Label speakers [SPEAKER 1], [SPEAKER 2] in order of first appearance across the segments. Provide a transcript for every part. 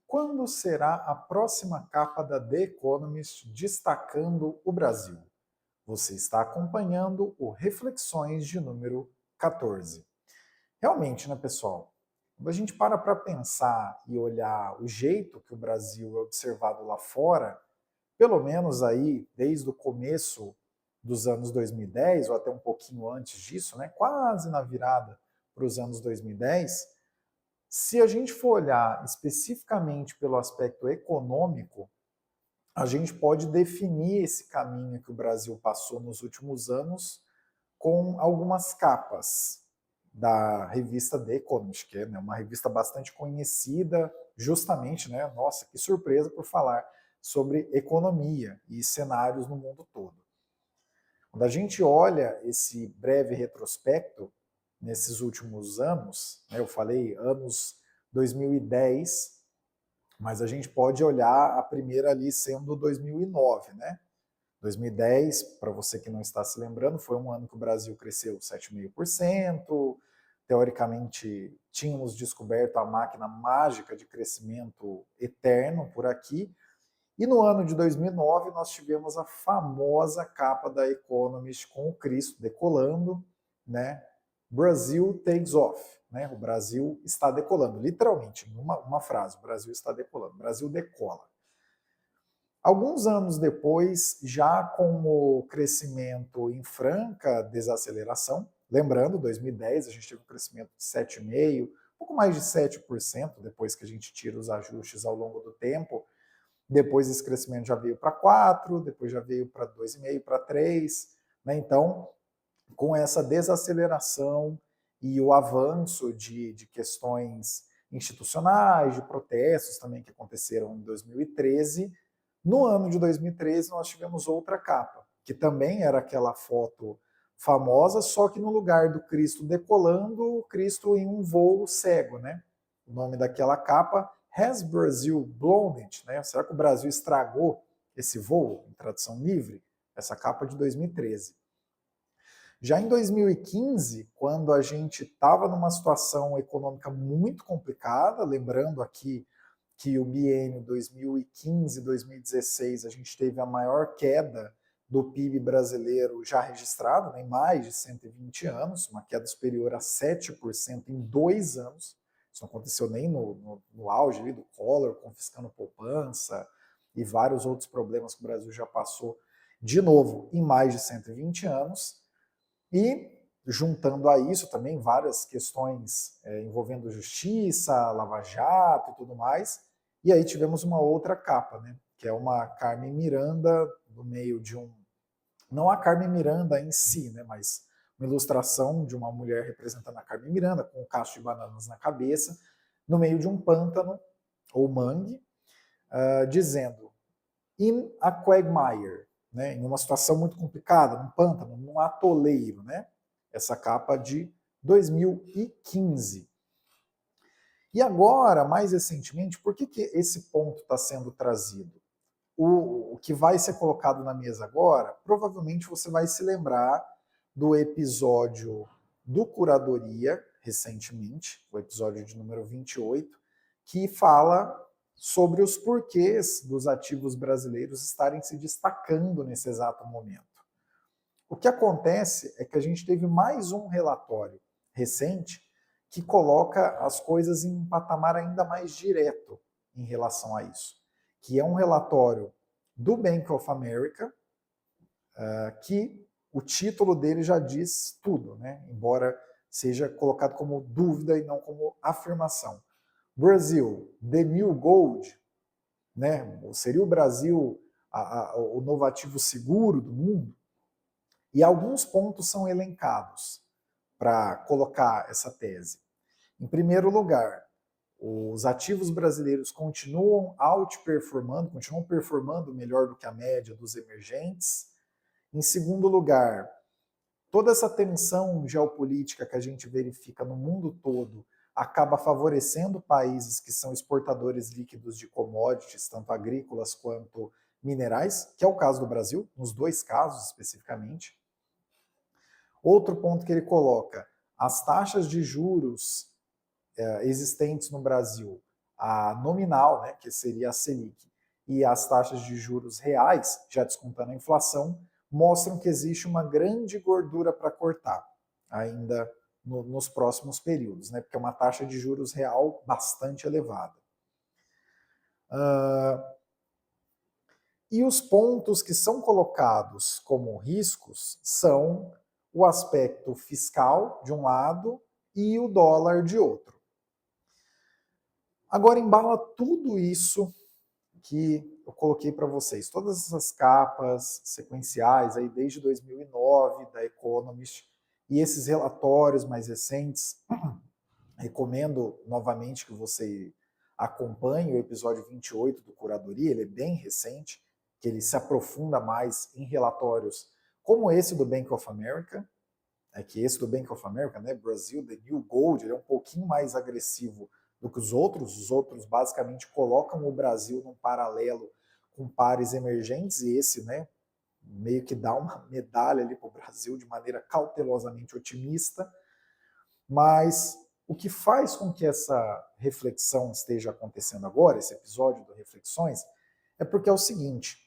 [SPEAKER 1] Quando será a próxima capa da The Economist destacando o Brasil? Você está acompanhando o Reflexões de número 14. Realmente, né, pessoal? Quando a gente para pensar e olhar o jeito que o Brasil é observado lá fora, pelo menos aí desde o começo dos anos 2010, ou até um pouquinho antes disso, né, quase na virada para os anos 2010, se a gente for olhar especificamente pelo aspecto econômico, a gente pode definir esse caminho que o Brasil passou nos últimos anos com algumas capas da revista The Economist, que é, né, uma revista bastante conhecida, justamente, né, nossa, que surpresa por falar sobre economia e cenários no mundo todo. Quando a gente olha esse breve retrospecto nesses últimos anos, né, eu falei anos 2010, mas a gente pode olhar a primeira ali sendo 2009, né? 2010, para você que não está se lembrando, foi um ano que o Brasil cresceu 7,5%. Teoricamente, tínhamos descoberto a máquina mágica de crescimento eterno por aqui. E no ano de 2009, nós tivemos a famosa capa da Economist com o Cristo decolando, né? Brasil takes off, né? O Brasil está decolando, literalmente, uma frase, o Brasil está decolando, o Brasil decola. Alguns anos depois, já com o crescimento em franca desaceleração, lembrando, 2010 a gente teve um crescimento de 7,5%, um pouco mais de 7%, depois que a gente tira os ajustes ao longo do tempo. Depois esse crescimento já veio para 4, depois já veio para 2,5, para 3. Né? Então, com essa desaceleração e o avanço de questões institucionais, de protestos também que aconteceram em 2013, no ano de 2013 nós tivemos outra capa, que também era aquela foto famosa, só que no lugar do Cristo decolando, o Cristo em um voo cego, né? O nome daquela capa, Has Brazil Blown It? Né? Será que o Brasil estragou esse voo, em tradução livre? Essa capa de 2013. Já em 2015, quando a gente estava numa situação econômica muito complicada, lembrando aqui que o biênio 2015-2016 a gente teve a maior queda do PIB brasileiro já registrado, né, em mais de 120 anos, uma queda superior a 7% em 2 anos. Isso não aconteceu nem no auge ali do Collor, confiscando poupança e vários outros problemas que o Brasil já passou de novo em mais de 120 anos. E, juntando a isso também várias questões envolvendo justiça, Lava Jato e tudo mais. E aí tivemos uma outra capa, né? Que é uma Carmen Miranda no meio de um... Não a Carmen Miranda em si, né? Mas uma ilustração de uma mulher representando a Carmen Miranda com um cacho de bananas na cabeça, no meio de um pântano ou mangue, dizendo in a quagmire, né? Em uma situação muito complicada, num pântano, num atoleiro, né? Essa capa de 2015. E agora, mais recentemente, por que esse ponto está sendo trazido? O que vai ser colocado na mesa agora, provavelmente você vai se lembrar do episódio do Curadoria, recentemente, o episódio de número 28, que fala sobre os porquês dos ativos brasileiros estarem se destacando nesse exato momento. O que acontece é que a gente teve mais um relatório recente que coloca as coisas em um patamar ainda mais direto em relação a isso, que é um relatório do Bank of America, que o título dele já diz tudo, né? Embora seja colocado como dúvida e não como afirmação. Brasil, the new gold, né? Seria o Brasil o novo ativo seguro do mundo? E alguns pontos são elencados para colocar essa tese. Em primeiro lugar, os ativos brasileiros continuam outperformando, continuam performando melhor do que a média dos emergentes. Em segundo lugar, toda essa tensão geopolítica que a gente verifica no mundo todo acaba favorecendo países que são exportadores líquidos de commodities, tanto agrícolas quanto minerais, que é o caso do Brasil, nos dois casos especificamente. Outro ponto que ele coloca, as taxas de juros existentes no Brasil a nominal, né, que seria a Selic, e as taxas de juros reais, já descontando a inflação, mostram que existe uma grande gordura para cortar ainda nos próximos períodos, né, porque é uma taxa de juros real bastante elevada. E os pontos que são colocados como riscos são o aspecto fiscal, de um lado, e o dólar, de outro. Agora, embala tudo isso que eu coloquei para vocês, todas essas capas sequenciais, aí desde 2009, da Economist, e esses relatórios mais recentes, recomendo novamente que você acompanhe o episódio 28 do Curadoria, ele é bem recente, que ele se aprofunda mais em relatórios como esse do Bank of America, que esse do Bank of America, né, Brasil, The New Gold, ele é um pouquinho mais agressivo do que os outros basicamente colocam o Brasil num paralelo com pares emergentes, e esse, né, meio que dá uma medalha ali para o Brasil de maneira cautelosamente otimista, mas o que faz com que essa reflexão esteja acontecendo agora, esse episódio do Reflexões, é porque é o seguinte,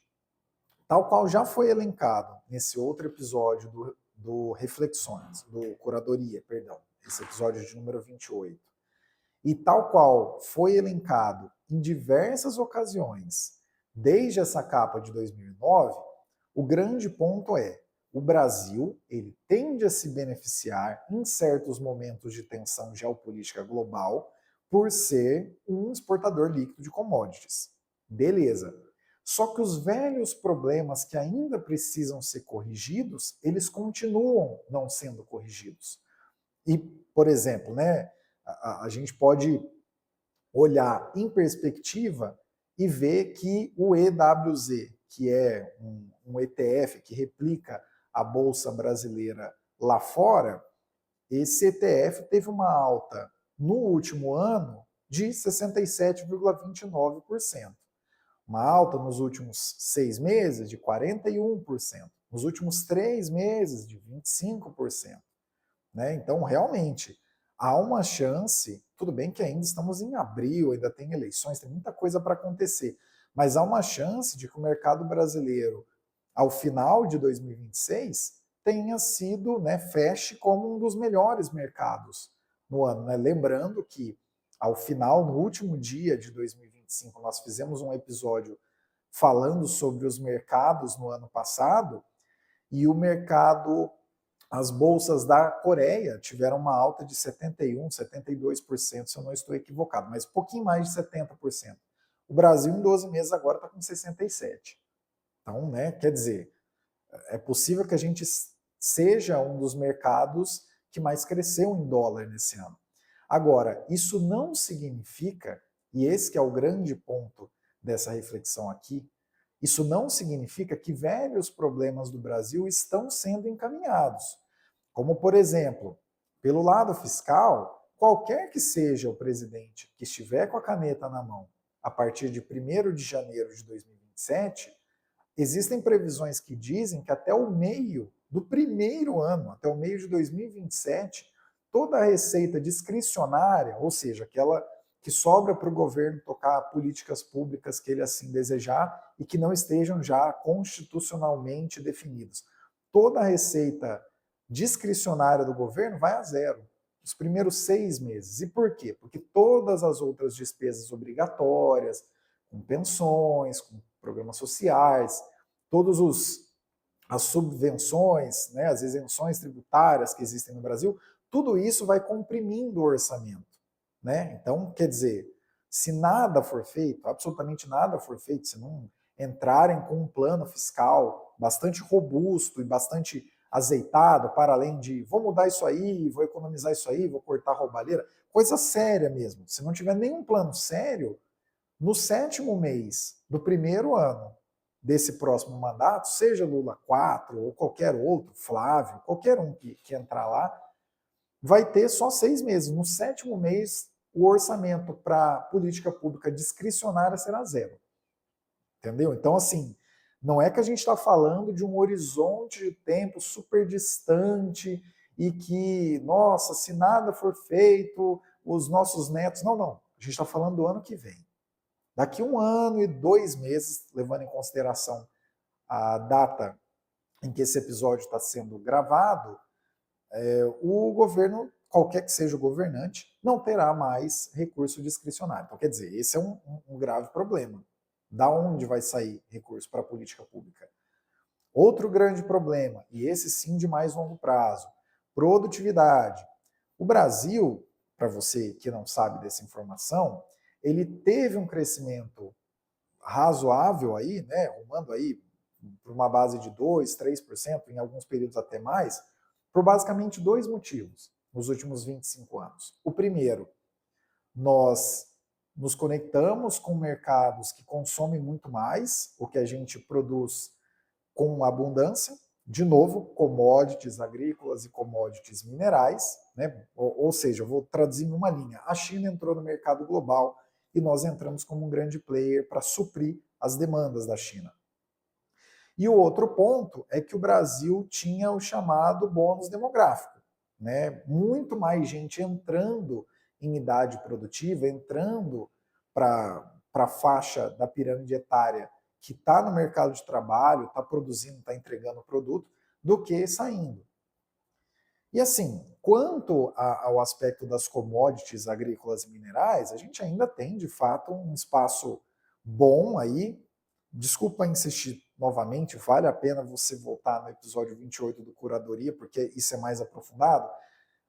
[SPEAKER 1] tal qual já foi elencado nesse outro episódio do Reflexões, do Curadoria, perdão, esse episódio de número 28, e tal qual foi elencado em diversas ocasiões, desde essa capa de 2009, o grande ponto é, o Brasil ele tende a se beneficiar em certos momentos de tensão geopolítica global por ser um exportador líquido de commodities. Beleza. Só que os velhos problemas que ainda precisam ser corrigidos, eles continuam não sendo corrigidos. E, por exemplo, né, a gente pode olhar em perspectiva e ver que o EWZ, que é um ETF que replica a Bolsa Brasileira lá fora, esse ETF teve uma alta no último ano de 67,29%. Uma alta nos últimos 6 meses de 41%. Nos últimos 3 meses de 25%. Né? Então, realmente, há uma chance, tudo bem que ainda estamos em abril, ainda tem eleições, tem muita coisa para acontecer, mas há uma chance de que o mercado brasileiro, ao final de 2026, tenha sido, né, feche como um dos melhores mercados no ano. Né? Lembrando que, ao final, no último dia de 2025, nós fizemos um episódio falando sobre os mercados no ano passado, e o mercado, as bolsas da Coreia tiveram uma alta de 71%, 72%, se eu não estou equivocado, mas um pouquinho mais de 70%. O Brasil, em 12 meses, agora está com 67%. Então, né, quer dizer, é possível que a gente seja um dos mercados que mais cresceu em dólar nesse ano. Agora, isso não significa, e esse que é o grande ponto dessa reflexão aqui, isso não significa que velhos problemas do Brasil estão sendo encaminhados. Como, por exemplo, pelo lado fiscal, qualquer que seja o presidente que estiver com a caneta na mão a partir de 1º de janeiro de 2027, existem previsões que dizem que até o meio do primeiro ano, até o meio de 2027, toda a receita discricionária, ou seja, aquela que sobra para o governo tocar políticas públicas que ele assim desejar e que não estejam já constitucionalmente definidos. Toda a receita discricionária do governo vai a zero nos primeiros 6 meses. E por quê? Porque todas as outras despesas obrigatórias, com pensões, com programas sociais, todas as subvenções, né, as isenções tributárias que existem no Brasil, tudo isso vai comprimindo o orçamento. Né? Então, quer dizer, se nada for feito, absolutamente nada for feito, se não entrarem com um plano fiscal bastante robusto e bastante azeitado, para além de vou mudar isso aí, vou economizar isso aí, vou cortar a roubalheira, coisa séria mesmo. Se não tiver nenhum plano sério, no 7º mês do primeiro ano desse próximo mandato, seja Lula 4 ou qualquer outro, Flávio, qualquer um que entrar lá, vai ter só 6 meses. No 7º mês, o orçamento para política pública discricionária será zero. Entendeu? Então, assim, não é que a gente está falando de um horizonte de tempo super distante e que, nossa, se nada for feito, os nossos netos... Não, não. A A gente está falando do ano que vem. Daqui 1 ano e 2 meses, levando em consideração a data em que esse episódio está sendo gravado, o governo, qualquer que seja o governante, não terá mais recurso discricionário. Então, quer dizer, esse é um grave problema. Da onde vai sair recurso para a política pública? Outro grande problema, e esse sim de mais longo prazo, produtividade. O Brasil, para você que não sabe dessa informação, ele teve um crescimento razoável aí, né, rumando aí para uma base de 2, 3%, em alguns períodos até mais, por basicamente dois motivos nos últimos 25 anos. O primeiro, nós nos conectamos com mercados que consomem muito mais o que a gente produz com abundância, de novo, commodities agrícolas e commodities minerais, né? Ou seja, eu vou traduzir em uma linha. A China entrou no mercado global e nós entramos como um grande player para suprir as demandas da China. E o outro ponto é que o Brasil tinha o chamado bônus demográfico, né? Muito mais gente entrando em idade produtiva, entrando para a faixa da pirâmide etária que está no mercado de trabalho, está produzindo, está entregando produto, do que saindo. E assim, quanto ao aspecto das commodities agrícolas e minerais, a gente ainda tem, de fato, um espaço bom aí. Desculpa insistir novamente, vale a pena você voltar no episódio 28 do Curadoria, porque isso é mais aprofundado.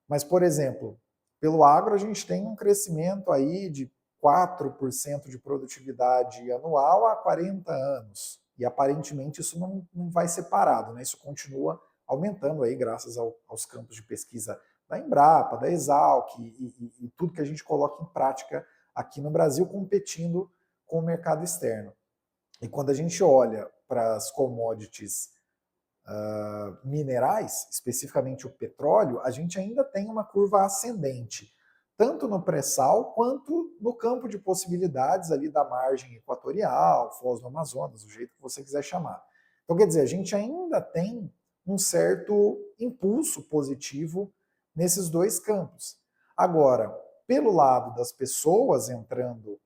[SPEAKER 1] Mas, por exemplo, pelo agro a gente tem um crescimento aí de 4% de produtividade anual há 40 anos. E aparentemente isso não vai ser parado, né? Isso continua aumentando aí graças aos campos de pesquisa da Embrapa, da Exalc e tudo que a gente coloca em prática aqui no Brasil, competindo com o mercado externo. E quando a gente olha para as commodities minerais, especificamente o petróleo, a gente ainda tem uma curva ascendente, tanto no pré-sal quanto no campo de possibilidades ali da margem equatorial, Foz do Amazonas, do jeito que você quiser chamar. Então, quer dizer, a gente ainda tem um certo impulso positivo nesses dois campos. Agora, pelo lado das pessoas entrando,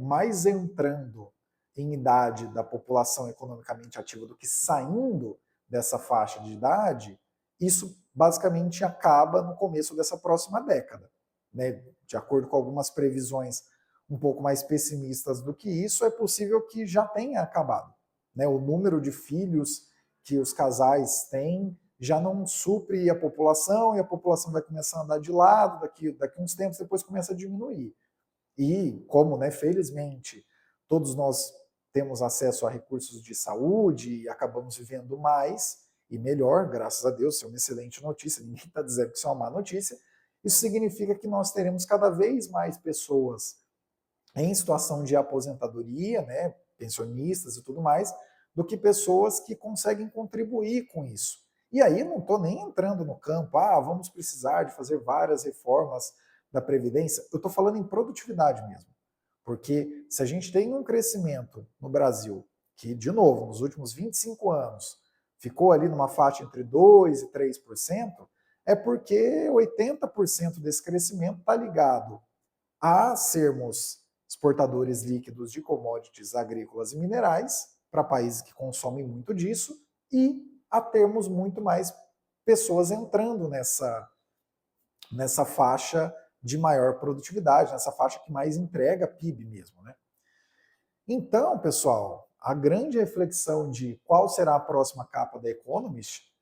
[SPEAKER 1] mais entrando em idade da população economicamente ativa do que saindo dessa faixa de idade, isso basicamente acaba no começo dessa próxima década. Né? De acordo com algumas previsões um pouco mais pessimistas do que isso, é possível que já tenha acabado. Né? O número de filhos que os casais têm já não supre a população e a população vai começar a andar de lado, daqui uns tempos depois começa a diminuir. E como, né, felizmente, todos nós temos acesso a recursos de saúde e acabamos vivendo mais e melhor, graças a Deus, isso é uma excelente notícia, ninguém está dizendo que isso é uma má notícia, isso significa que nós teremos cada vez mais pessoas em situação de aposentadoria, né, pensionistas e tudo mais, do que pessoas que conseguem contribuir com isso. E aí não estou nem entrando no campo, vamos precisar de fazer várias reformas da Previdência. Eu estou falando em produtividade mesmo. Porque se a gente tem um crescimento no Brasil, que, de novo, nos últimos 25 anos, ficou ali numa faixa entre 2% e 3%, é porque 80% desse crescimento está ligado a sermos exportadores líquidos de commodities agrícolas e minerais para países que consomem muito disso e a termos muito mais pessoas entrando nessa faixa de maior produtividade, nessa faixa que mais entrega PIB mesmo, né? Então, pessoal, a grande reflexão de qual será a próxima capa da Economist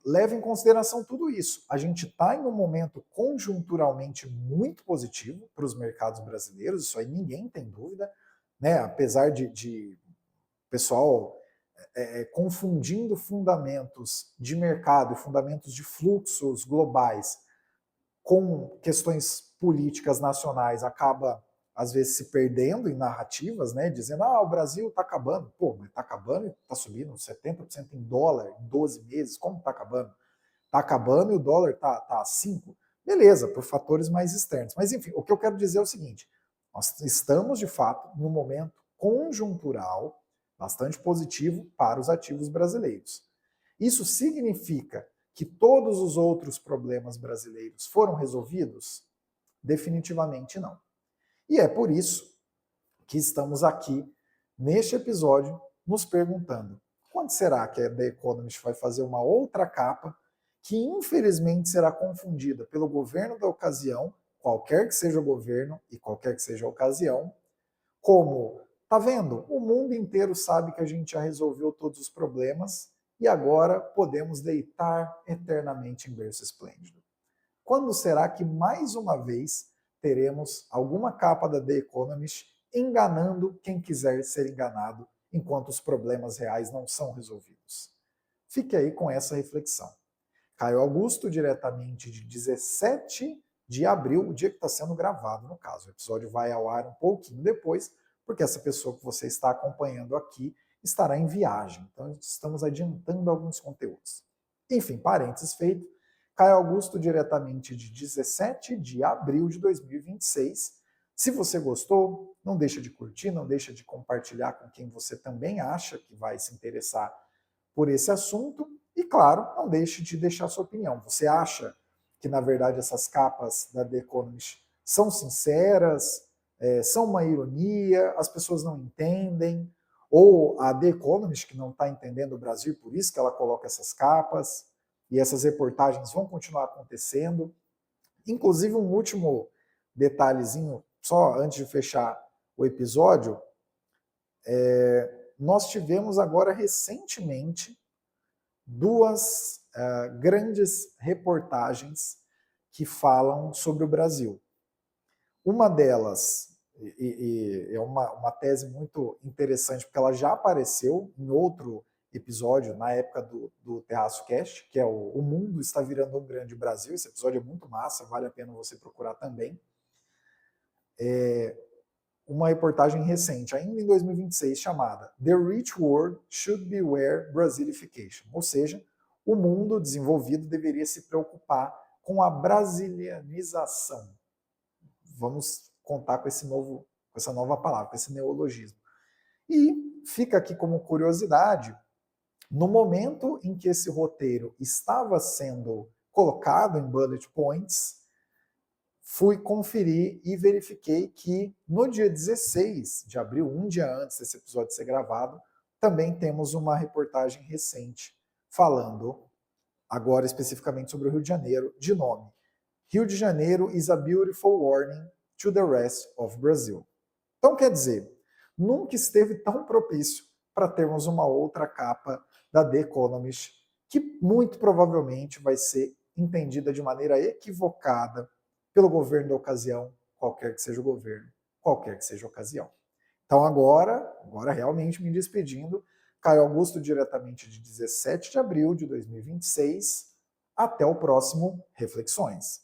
[SPEAKER 1] leva em consideração tudo isso. A gente está em um momento conjunturalmente muito positivo para os mercados brasileiros, isso aí ninguém tem dúvida, né? Apesar de pessoal confundindo fundamentos de mercado e fundamentos de fluxos globais com questões políticas nacionais, acaba às vezes se perdendo em narrativas, né, dizendo, o Brasil está acabando. Pô, mas está acabando e está subindo 70% em dólar em 12 meses, como está acabando? Está acabando e o dólar está a 5. Beleza, por fatores mais externos. Mas enfim, o que eu quero dizer é o seguinte, nós estamos de fato num momento conjuntural bastante positivo para os ativos brasileiros. Isso significa que todos os outros problemas brasileiros foram resolvidos? Definitivamente não. E é por isso que estamos aqui, neste episódio, nos perguntando: quando será que a The Economist vai fazer uma outra capa que infelizmente será confundida pelo governo da ocasião, qualquer que seja o governo e qualquer que seja a ocasião, como, tá vendo? O mundo inteiro sabe que a gente já resolveu todos os problemas e agora podemos deitar eternamente em berço esplêndido. Quando será que mais uma vez teremos alguma capa da The Economist enganando quem quiser ser enganado enquanto os problemas reais não são resolvidos? Fique aí com essa reflexão. Caio Augusto, diretamente de 17 de abril, o dia que está sendo gravado, no caso. O episódio vai ao ar um pouquinho depois, porque essa pessoa que você está acompanhando aqui estará em viagem. Então, estamos adiantando alguns conteúdos. Enfim, parênteses feito. Caio Augusto, diretamente de 17 de abril de 2026. Se você gostou, não deixa de curtir, não deixa de compartilhar com quem você também acha que vai se interessar por esse assunto. E, claro, não deixe de deixar sua opinião. Você acha que, na verdade, essas capas da The Economist são sinceras, são uma ironia, as pessoas não entendem, ou a The Economist que não está entendendo o Brasil, por isso que ela coloca essas capas, e essas reportagens vão continuar acontecendo. Inclusive, um último detalhezinho, só antes de fechar o episódio, nós tivemos agora recentemente duas grandes reportagens que falam sobre o Brasil. Uma delas é uma tese muito interessante, porque ela já apareceu em outro episódio, na época do Terraço Cast, que é o Mundo Está Virando um Grande Brasil. Esse episódio é muito massa, vale a pena você procurar também. Uma reportagem recente, ainda em 2026, chamada The Rich World Should Beware Brasilification, ou seja, o mundo desenvolvido deveria se preocupar com a brasilianização. Vamos contar com essa nova palavra, com esse neologismo. E fica aqui como curiosidade, no momento em que esse roteiro estava sendo colocado em bullet points, fui conferir e verifiquei que no dia 16 de abril, um dia antes desse episódio ser gravado, também temos uma reportagem recente falando, agora especificamente sobre o Rio de Janeiro, de nome Rio de Janeiro is a Beautiful Warning to the Rest of Brazil. Então, quer dizer, nunca esteve tão propício para termos uma outra capa da The Economist, que muito provavelmente vai ser entendida de maneira equivocada pelo governo da ocasião, qualquer que seja o governo, qualquer que seja a ocasião. Então agora realmente me despedindo, Caio Augusto, diretamente de 17 de abril de 2026. Até o próximo Reflexões.